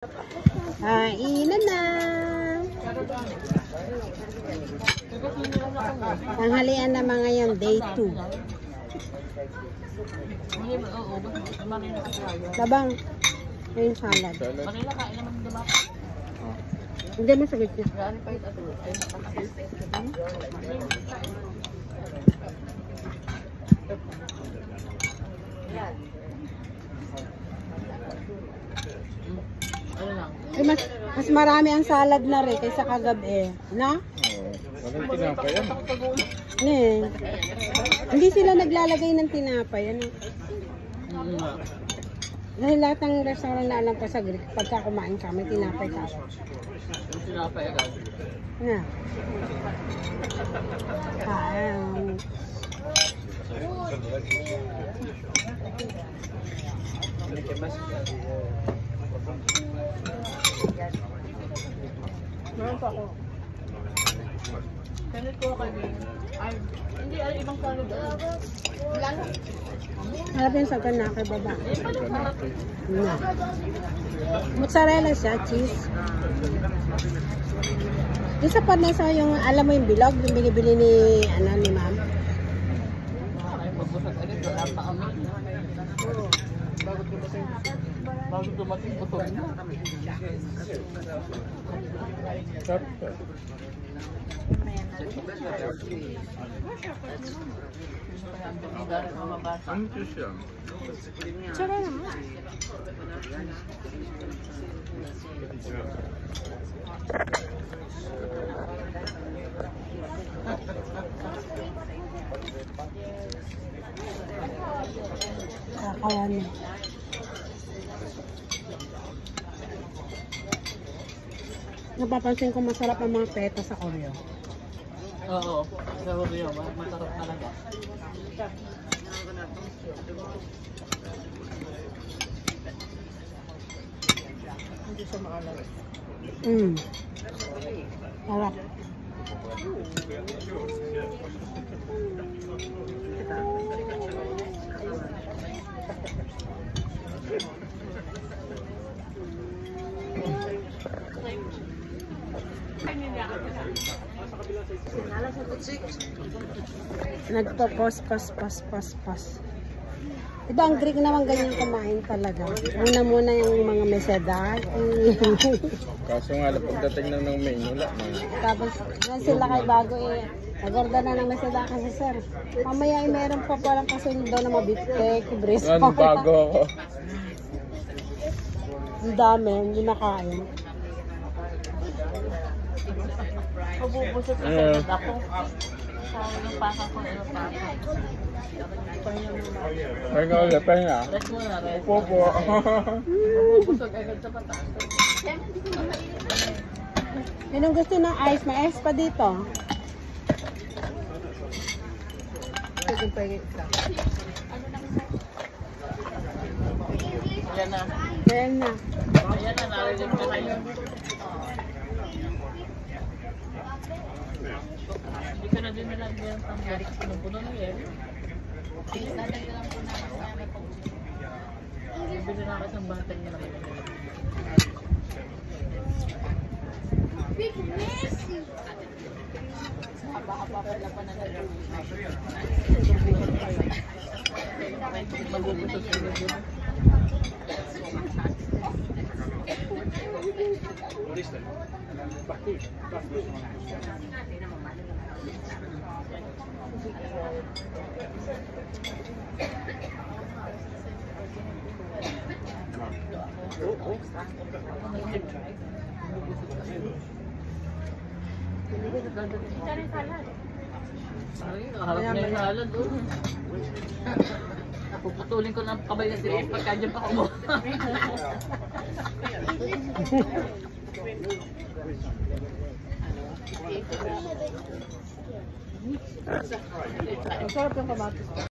Kainan na. Tanghalian na mga yan, day 2. Tabang. Ayun salad. Hindi mo sakit yun. Eh, mas marami ang salad na rin kaysa kagabi, na? Walang tinapay yan. Hindi sila naglalagay ng tinapay, ano? Dahil lahat ng restaurant na alam ko sa Greek, pagka kumain ka, may tinapay ka. Tinapay agad. Na. Kain. Meron pa ako. Kanit ko kayo. Ay, hindi ay ibang salad. Lalo. Harap yung sagan na kay baba. Na. Mozzarella siya, cheese. Yung sa panesa, yung alam mo yung bilog, yung binibili ni, ni ma'am. Ay, magbusag agad. Wala pa kami. Bago dumating busog na. Sarap. Ano ito siya? Tsara naman. Kakawan mo. Napapansin ko masarap ang mga peta sa Oreo. Oo. Sa Oreo, masarap talaga. Hindi siya maalat. Sarap. Nagpo-pas. Diba ang Greek naman ganyan kumain talaga. Muna yung mga meseda. Kaso nga, pagdating na ng menu, wala na. Tapos yan sila kay bago nagorda na ng meseda kasi sir. Mamaya meron pa palang kasundo na mabiftek, brisko. Ano, bago ako. Ang dami, hindi nakain. Mabubusog na salad ako. Sa yung pasang ko na yung pasang. Ay nga ulit, pahinga. Rest mo na, rest. Upo po. Mabubusog agad sa patas. Anong gusto ng ice? May ice pa dito. Ayan na. Ayan na. Ayan na, narinig ka na yun. Hindi ka na din nilagyan ng garik sa puno na yun. Lalagyan lang po namin sa bibili na ako isang batang nila. Big Messi! Haba-haba pa lang pa na nila. Magbubusog sa iyo. Ay, nakaharap na yung salad. Puputulin ko ng kabay na sila pagka dyan pa ako. Masarap yung kamatis.